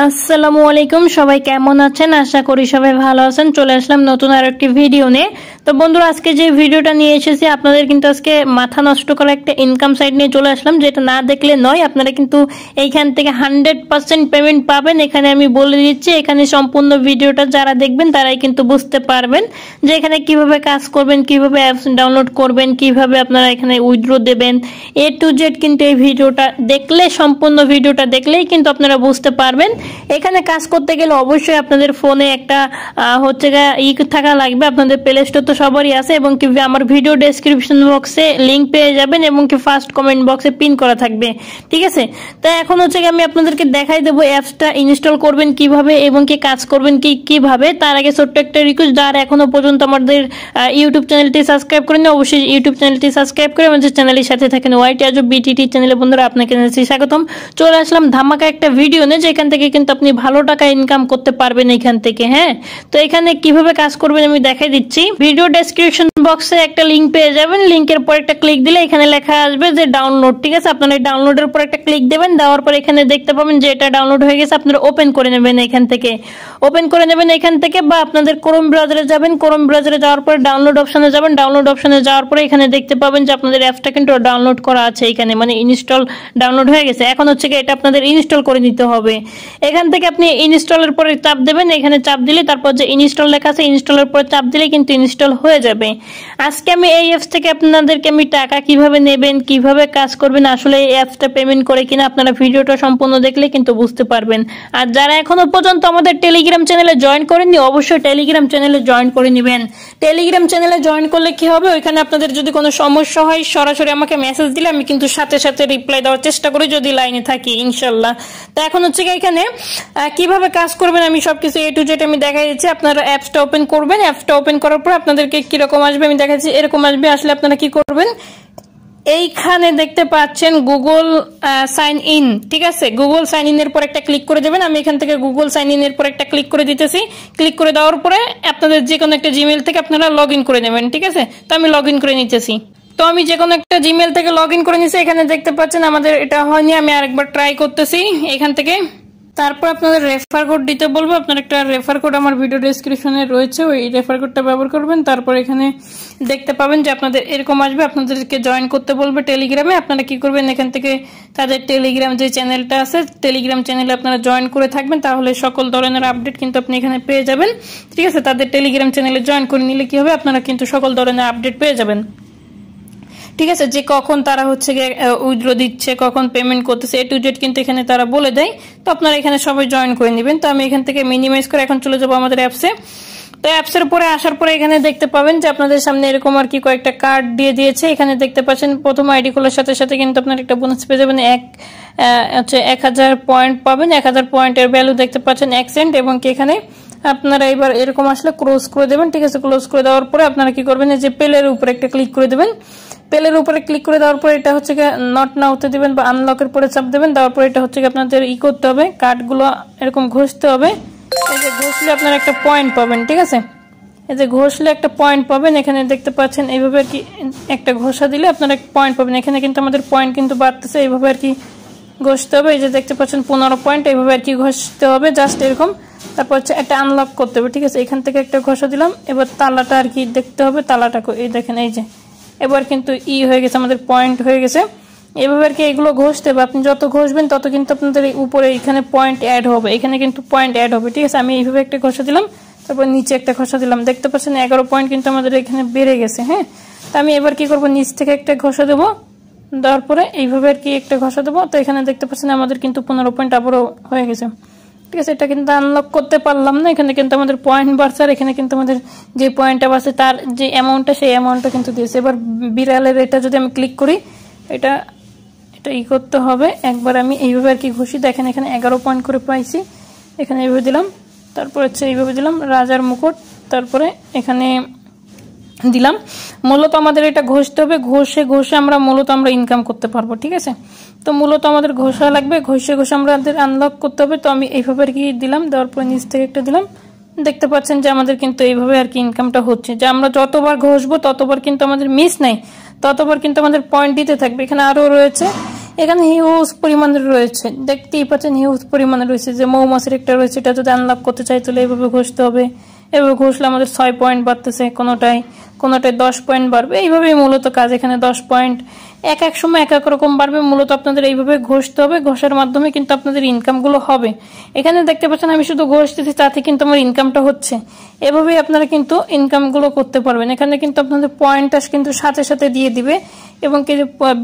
আসসালামু আলাইকুম, সবাই কেমন আছেন? আশা করি সবাই ভালো আছেন। চলে আসলাম নতুন আরেকটি ভিডিও নিয়ে। তো বন্ধুরা, আজকে যে ভিডিওটা নিয়ে এসেছি আপনাদের কিন্তু আজকে মাথা নষ্ট করা একটা ইনকাম সাইট নিয়ে চলে আসলাম, যেটা না দেখলে নয়। আপনারা কিন্তু এইখান থেকে 100% পেমেন্ট পাবেন। এখানে আমি বলে দিচ্ছি, এখানে সম্পূর্ণ ভিডিওটা যারা দেখবেন তারাই কিন্তু বুঝতে পারবেন যে এখানে কিভাবে কাজ করবেন, কিভাবে অ্যাপস ডাউনলোড করবেন, কিভাবে আপনারা এখানে উইথড্র দেবেন, A to Z। কিন্তু এই ভিডিওটা দেখলে, সম্পূর্ণ ভিডিওটা দেখলেই কিন্তু আপনারা বুঝতে পারবেন। এখানে কাজ করতে গেলে অবশ্যই আপনাদের ফোনে একটা থাকা লাগবে। আপনাদের প্লে স্টোর তো সবারই আছে, এবং কি আমার ভিডিও ডেসক্রিপশন বক্সে লিংক পেয়ে যাবেন, এবং কি ফার্স্ট কমেন্ট বক্সে পিন করা থাকবে, ঠিক আছে? তো এখন আমি আপনাদেরকে দেখাই দেবো অ্যাপসটা ইনস্টল করবেন কিভাবে এবং কি কাজ করবেন কিভাবে। তার আগে ছোট্ট একটা রিকোয়েস্ট, যারা এখনো পর্যন্ত আমাদের ইউটিউব চ্যানেলটি সাবস্ক্রাইব করেন, অবশ্যই ইউটিউব চ্যানেলটি সাবস্ক্রাইব করে আমাদের চ্যানেলের সাথে থাকেন। ওয়াইটি আজব বিটিটি চ্যানেলে বন্ধুরা আপনাকে জানাচ্ছি স্বাগতম। চলে আসলাম ধামাকা একটা ভিডিও নিয়ে, যেখান থেকে কিন্তু আপনি ভালো টাকা ইনকাম করতে পারবেন এখান থেকে। হ্যাঁ, তো এখানে কিভাবে কাজ করবেন আমি দেখাই দিচ্ছি। ভিডিও ডেসক্রিপশন বক্সে একটা লিংক পেয়ে যাবেন, লিংকের পর একটা ক্লিক দিলে এখানে লেখা আসবে যে ডাউনলোড, ঠিক আছে? আপনারা এই ডাউনলোডের পর একটা ক্লিক দেবেন, দেওয়ার পর এখানে দেখতে পাবেন যে এটা ডাউনলোড হয়ে গেছে। আপনারা ওপেন করে নেবেন এখান থেকে, বা আপনাদের ক্রোম ব্রাউজারে যাবেন। ক্রোম ব্রাউজারে যাওয়ার পর ডাউনলোড অপশনে যাবেন। ডাউনলোড অপশনে যাওয়ার পরে এখানে দেখতে পাবেন যে আপনাদের অ্যাপসটা কিন্তু ডাউনলোড করা আছে এখানে, মানে ইনস্টল ডাউনলোড হয়ে গেছে। এখন এটা আপনাদের ইনস্টল করে নিতে হবে। এখান থেকে আপনি ইনস্টলের পরে চাপ দেবেন, এখানে চাপ দিলে তারপর যে ইনস্টল লেখা আছে ইনস্টলের পরে চাপ দিলে কিন্তু ইনস্টল হয়ে যাবে। আজকে আমি এই অ্যাপস থেকে আপনাদেরকে টাকা কিভাবে নেবেন, কিভাবে কাজ করবেন, আসলে এই অ্যাপসটা পেমেন্ট করে কিনা আপনারা ভিডিওটা সম্পূর্ণ দেখলে কিন্তু বুঝতে পারবেন। আর যারা এখনো পর্যন্ত আমাদের টেলিগ্রাম চ্যানেলে জয়েন করেননি, অবশ্যই টেলিগ্রাম চ্যানেলে জয়েন করে নেবেন। টেলিগ্রাম চ্যানেলে জয়েন করলে কি হবে, ওইখানে আপনাদের যদি কোনো সমস্যা হয় সরাসরি আমাকে মেসেজ দিলে আমি কিন্তু সাথে সাথে রিপ্লাই দেওয়ার চেষ্টা করি, যদি লাইনে থাকি ইনশাল্লাহ। তো এখন এখানে কিভাবে কাজ করবেন আমি সবকিছু A to Z আমি দেখাই দিচ্ছি। আপনারা অ্যাপসটা ওপেন করবেন। অ্যাপসটা ওপেন করার পর আপনাদেরকে কিরকম আসবে আমি দেখাচ্ছি। এরকম আসবে। আসলে আপনারা কি করবেন, এইখানে দেখতে পাচ্ছেন গুগল সাইন ইন, ঠিক আছে? গুগল সাইন ইন এর পর একটা ক্লিক করে দেবেন। আমি এখান থেকে গুগল সাইন ইন এর পর একটা ক্লিক করে দিতেছি। ক্লিক করে দেওয়ার পরে আপনাদের যে কোনো একটা জিমেল থেকে আপনারা লগ ইন করে নেবেন, ঠিক আছে? তো আমি লগ ইন করে নিতেছি। তো আমি যে কোনো একটা জিমেল থেকে লগ ইন করে নিচ্ছি। এখানে দেখতে পাচ্ছেন আমাদের এটা হয়নি, আমি আরেকবার ট্রাই করতেছি এখান থেকে। তারপর আপনাদের রেফার কোড দিতে বলবো। আপনার একটা রেফার কোড আমার ভিডিও ডেসক্রিপশনে রয়েছে, ওই রেফার কোডটা ব্যবহার করবেন। তারপর এখানে দেখতে পাবেন যে আপনাদের এরকম আসবে, আপনাদেরকে জয়েন করতে বলবে টেলিগ্রামে। আপনারা কি করবেন, এখান থেকে তাদের টেলিগ্রাম যে চ্যানেলটা আছে, টেলিগ্রাম চ্যানেলে আপনারা জয়েন করে থাকবেন, তাহলে সকল ধরনের আপডেট কিন্তু আপনি এখানে পেয়ে যাবেন, ঠিক আছে? তাদের টেলিগ্রাম চ্যানেলে জয়েন করে নিলে কি হবে, আপনারা কিন্তু সকল ধরনের আপডেট পেয়ে যাবেন, ঠিক আছে? যে কখন তারা উইথড্র দিচ্ছে, কখন পেমেন্ট করতেছে, A to Z কিন্তু এখানে তারা বলে দেয়। তো আপনারা এখানে সবাই জয়েন করে নেবেন। তো আমি এখান থেকে মিনিমাইজ করে এখন চলে যাবো আমাদের অ্যাপসে। তো অ্যাপসের পরে আসার পরে এখানে দেখতে পাবেন যে আপনাদের সামনে এরকম কয়েকটা কার্ড দিয়ে দিয়েছে। এখানে দেখতে পাচ্ছেন প্রথম আইডি খোলার সাথে সাথে কিন্তু আপনার একটা বোনাস পেয়ে যাবেন। 1000 পয়েন্ট পাবেন। 1000 পয়েন্টের ভ্যালু দেখতে পাচ্ছেন 1 সেন্ট। এবং কি এখানে আপনারা এবার এরকম আসলে ক্লোজ করে দেবেন, ঠিক আছে? ক্লোজ করে দেওয়ার পরে আপনারা কি করবেন, যে পেলের উপরে একটা ক্লিক করে দেবেন। পেলের উপরে ক্লিক করে দেওয়ার পরে এটা নট নাওতে দিবেন বা আনলকের পরে চাপ দেবেন। দেওয়ার পরে এটা আপনাদের করতে হবে, কার্ডগুলো এরকম ঘষতে হবে। এই যে ঘষলে আপনারা একটা পয়েন্ট পাবেন, ঠিক আছে? এই যে ঘষলে একটা পয়েন্ট পাবেন। এখানে দেখতে পাচ্ছেন এইভাবে একটা ঘষা দিলে আপনারা পয়েন্ট পাবেন। এখানে কিন্তু আমাদের পয়েন্ট কিন্তু বাড়তেছে, এইভাবে ঘষতে হবে। এই যে দেখতে পাচ্ছেন 15 পয়েন্ট, এইভাবে ঘষতে হবে জাস্ট এরকম। তারপর একটা আনলক করতে হবে, ঠিক আছে? এখান থেকে একটা ঘষা দিলাম। এবার তালাটা দেখতে হবে, তালাটা এই দেখেন, এই যে এবার কিন্তু হয়ে গেছে, আমাদের পয়েন্ট হয়ে গেছে। এভাবে এগুলো ঘষতে হবে। আপনি যত ঘষবেন তত কিন্তু আপনাদের উপরে এখানে পয়েন্ট অ্যাড হবে, এখানে কিন্তু পয়েন্ট অ্যাড হবে, ঠিক আছে? আমি এইভাবে একটা ঘষা দিলাম, তারপর নিচে একটা ঘষা দিলাম। দেখতে পাচ্ছেন 11 পয়েন্ট কিন্তু আমাদের এখানে বেড়ে গেছে। হ্যাঁ, তো আমি এবার কি করবো, নিচ থেকে একটা ঘষা দেবো। দেওয়ার পরে এইভাবে একটা ঘষা দেবো। তো এখানে দেখতে পাচ্ছেন আমাদের কিন্তু 15 পয়েন্ট আবারও হয়ে গেছে, ঠিক আছে? এটা কিন্তু আনলক করতে পারলাম না। এখানে কিন্তু আমাদের পয়েন্ট বাড়ছে, আর এখানে কিন্তু আমাদের যে পয়েন্টটা বাড়ছে তার যে অ্যামাউন্টটা, সেই অ্যামাউন্টটা কিন্তু দিয়েছে। এবার বিড়ালের এটা যদি আমি ক্লিক করি, এটা করতে হবে একবার। আমি এইভাবে ঘুষি, দেখেন এখানে 11 পয়েন্ট করে পাইছি। এখানে এইভাবে দিলাম, তারপর এইভাবে দিলাম রাজার মুকুট, তারপরে এখানে দিলাম। মূলত আমাদের এটা ঘষতে হবে, ঘষে আমরা মূলত ইনকাম করতে পারবো, ঠিক আছে? তো মূলত আমাদের ঘষা লাগবে, ঘষে আমাদের আনলক করতে হবে। তো আমি এইভাবে দিলাম, দেওয়ার পরে নিচ থেকে একটা দিলাম। দেখতে পাচ্ছেন যে আমাদের কিন্তু এইভাবে ইনকামটা হচ্ছে, যে আমরা যতবার ঘষবো ততবার কিন্তু আমাদের মিস নাই, ততবার কিন্তু আমাদের পয়েন্ট দিতে থাকবে। এখানে আরো রয়েছে, এখানে হিউজ পরিমাণে রয়েছে, দেখতেই পাচ্ছেন হিউজ পরিমাণে রয়েছে। যে মৌমাছির একটা রয়েছে, এটা যদি আনলক করতে চাই তাহলে এইভাবে ঘষতে হবে। এভাবে ঘষলে আমাদের 6 পয়েন্ট বাড়তেছে, কোনোটায় 10 পয়েন্ট বাড়বে। এইভাবেই মূলত কাজ। এখানে 10 পয়েন্ট এক এক সময় এক এক রকম বাড়বে। মূলত আপনাদের এইভাবে ঘষতে হবে, ঘষার মাধ্যমে কিন্তু আপনাদের ইনকামগুলো হবে। এখানে দেখতে পাচ্ছেন আমি শুধু ঘষতেছি, তাতে কিন্তু আমার ইনকামটা হচ্ছে। এভাবেই আপনারা কিন্তু ইনকামগুলো করতে পারবেন। এখানে কিন্তু আপনাদের পয়েন্টটা কিন্তু সাথে সাথে দিয়ে দিবে। এবং কি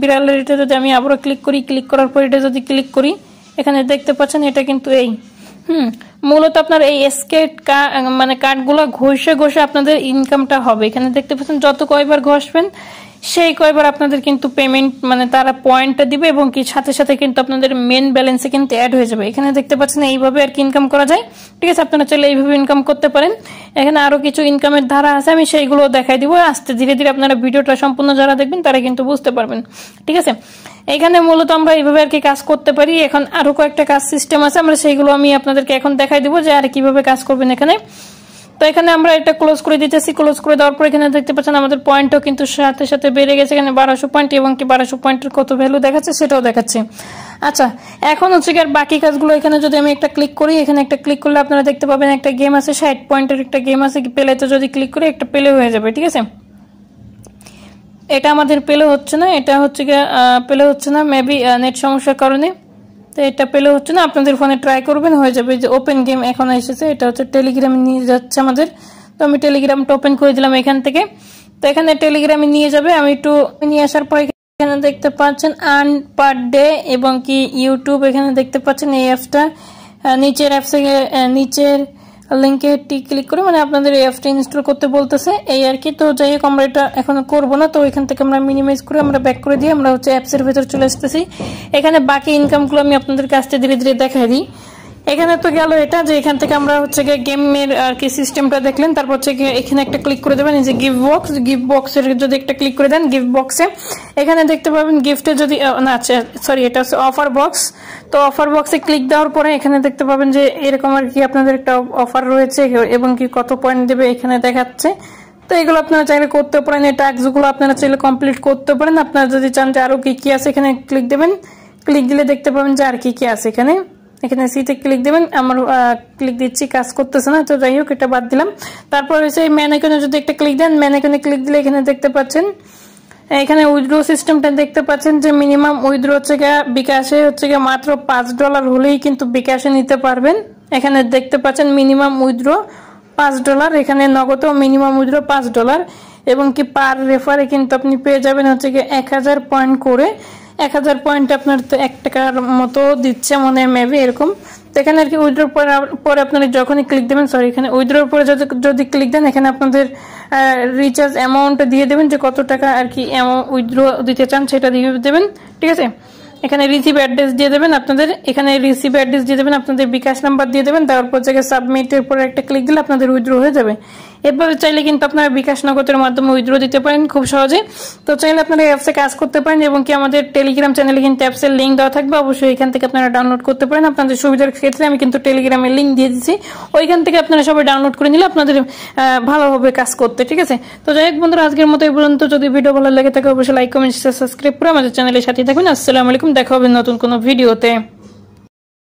বিড়ালের এটা যদি আমি আবারও ক্লিক করার পর এটা যদি ক্লিক করি, এখানে দেখতে পাচ্ছেন এটা কিন্তু এই মূলত আপনার এই স্কেট মানে কার্ডগুলো ঘষে ঘষে আপনাদের ইনকামটা হবে। এখানে দেখতে পাচ্ছেন যত কয়বার ঘষবেন সেই কয়বার আপনাদের কিন্তু পেমেন্ট মানে তারা পয়েন্টটা দিবে, এবং কি সাথে সাথে কিন্তু আপনাদের মেন ব্যালেন্সে কিন্তু অ্যাড হয়ে যাবে। এখানে দেখতে পাচ্ছেন এইভাবে আর কি ইনকাম করা যায়। ঠিক আছে, আপনারা চাইলে এইভাবে ইনকাম করতে পারেন। এখানে আরো কিছু ইনকামের ধারা আছে, আমি সেইগুলো দেখাই দিব আস্তে ধীরে ধীরে। আপনারা ভিডিওটা সম্পূর্ণ যারা দেখবেন তারা কিন্তু বুঝতে পারবেন। ঠিক আছে, এখানে মূলত আমরা এইভাবে আর কি কাজ করতে পারি। এখন আরো কয়েকটা কাজ সিস্টেম আছে, আমরা সেইগুলো আমি আপনাদেরকে এখন দেখাই দিব যে আর কিভাবে কাজ করবেন এখানে। তো এখানে আমরা এটা ক্লোজ করে দিতেছি। ক্লোজ করে দেওয়ার পর এখানে দেখতে পাচ্ছেন আমাদের পয়েন্টও কিন্তু সাথে সাথে বেড়ে গেছে। এখানে 1200 পয়েন্ট, এবং কি 1200 পয়েন্টের কত ভ্যালু দেখাচ্ছে সেটাও দেখাচ্ছে। আচ্ছা, এখন হচ্ছে কি আর বাকি কাজগুলো। এখানে যদি আমি একটা ক্লিক করি, এখানে একটা ক্লিক করলে আপনারা দেখতে পাবেন একটা গেম আছে, 60 পয়েন্টের একটা গেম আছে। পেলেতে যদি ক্লিক করি একটা পেলে হয়ে যাবে। ঠিক আছে, এটা আমাদের পেলে হচ্ছে না, এটা হচ্ছে কি পেলে হচ্ছে না, মেবি নেট সমস্যার কারণে। তো এটা পেলে হচ্ছে না, আপনাদের ফোনে ট্রাই করবেন, হয়ে যাবে। যে ওপেন গেম এখন এসেছে, এটা হচ্ছে টেলিগ্রামে নিয়ে যাচ্ছে আমাদের। তো আমি টেলিগ্রামটা ওপেন করে দিলাম এখান থেকে। তো এখানে টেলিগ্রামে নিয়ে যাবে। আমি একটু নিয়ে আসার পর এখানে দেখতে পাচ্ছেন আর্ন পার ডে এবং কি ইউটিউব। এখানে দেখতে পাচ্ছেন এই অ্যাপসটা নিচের অ্যাপসে নিচের লিঙ্কে ক্লিক করে মানে আপনাদের এই অ্যাপটা ইনস্টল করতে বলতেছে, এই আর কি। তো যাই হোক আমরা এটা এখন করবো না। তো এখান থেকে আমরা মিনিমাইজ করে আমরা ব্যাক করে দিয়ে আমরা হচ্ছে অ্যাপসের ভেতর চলে আসতেছি। এখানে বাকি ইনকামগুলো আমি আপনাদের কাছে ধীরে ধীরে দেখাই দিই। এখানে তো গেল এটা, যে এখান থেকে আমরা হচ্ছে গেমের আর কি সিস্টেমটা দেখলেন। তারপর হচ্ছে এখানে একটা ক্লিক করে দেবেন, এই যে গিফট বক্সের যদি একটা ক্লিক করে দেন, গিফট বক্সে এখানে দেখতে পাবেন গিফটে যদি না, আচ্ছা সরি, এটা হচ্ছে অফার বক্স। তো অফার বক্সে ক্লিক দেওয়ার পরে এখানে দেখতে পাবেন যে এরকম আর কি আপনাদের একটা অফার রয়েছে, এবং কি কত পয়েন্ট দেবে এখানে দেখাচ্ছে। তো এগুলো আপনারা চাইলে করতে পারেন, এই টাস্কগুলো আপনারা চাইলে কমপ্লিট করতে পারেন। আপনারা যদি চান যে আরো কি কি আছে এখানে ক্লিক দেবেন। ক্লিক দিলে দেখতে পাবেন যে আর কি কি আছে এখানে। এখানে সিতে ক্লিক দেবেন। আমার ক্লিক দিচ্ছি, কাজ করতেছে না, তো যাই হোক এটা বাদ দিলাম। তারপর হচ্ছে এই ম্যান আইকনে যদি একটা ক্লিক দেন, ম্যান আইকনে ক্লিক দিলে এখানে দেখতে পাচ্ছেন এখানে উইথড্র সিস্টেমটা দেখতে পাচ্ছেন যে মিনিমাম উইথড্র হচ্ছে বিকাশে হচ্ছে মাত্র $5 হলেই কিন্তু বিকাশে নিতে পারবেন। এখানে দেখতে পাচ্ছেন মিনিমাম উইথড্র $5, এখানে নগদেও মিনিমাম উইথড্র $5, এবং কি পার রেফারে কিন্তু আপনি পেয়ে যাবেন হচ্ছে 1000 পয়েন্ট করে। 1000 পয়েন্ট আপনার তো 1 টাকার মতো দিচ্ছে মনে হয় মেবি এরকম। তো এখানে আর কি উইথড্রর পরে আপনারা যখনই ক্লিক দেবেন, সরি এখানে উইথড্রর পরে যদি ক্লিক দেন, এখানে আপনাদের রিচার্জ অ্যামাউন্ট দিয়ে দেবেন যে কত টাকা আর কি উইথড্র দিতে চান সেটা দিয়ে দেবেন। ঠিক আছে, এখানে রিসিভ অ্যাড্রেস দিয়ে দেবেন আপনাদের, এখানে রিসিভ অ্যাড্রেস দিয়ে দেবেন, আপনাদের বিকাশ নাম্বার দিয়ে দেবেন। তারপর থেকে সাবমিটের পরে একটা ক্লিক দিলে আপনাদের উইথড্র হয়ে যাবে। এভাবে চাইলে কিন্তু আপনারা বিকাশ নগদের মাধ্যমে উইথড্র দিতে পারেন খুব সহজে। তো চাইলে আপনারা অ্যাপসে কাজ করতে পারেন, এবং কি আমাদের টেলিগ্রাম চ্যানেলে কিন্তু অ্যাপসের লিঙ্ক দেওয়া থাকবে, অবশ্যই এখান থেকে আপনারা ডাউনলোড করতে পারেন। আপনাদের সুবিধার ক্ষেত্রে আমি কিন্তু টেলিগ্রামের লিঙ্ক দিয়ে দিচ্ছি, ওইখান থেকে আপনারা সবাই ডাউনলোড করে নিলে আপনাদের ভালোভাবে কাজ করতে। ঠিক আছে, তো যাই হোক বন্ধুরা, আজকের মতো এই পর্যন্ত। যদি ভিডিও ভালো লাগে থাকে অবশ্যই লাইক কমেন্ট সাবস্ক্রাইব করে আমাদের চ্যানেলের সাথে থাকবেন। আসসালামু আলাইকুম, দেখা হবে নতুন কোনো ভিডিওতে।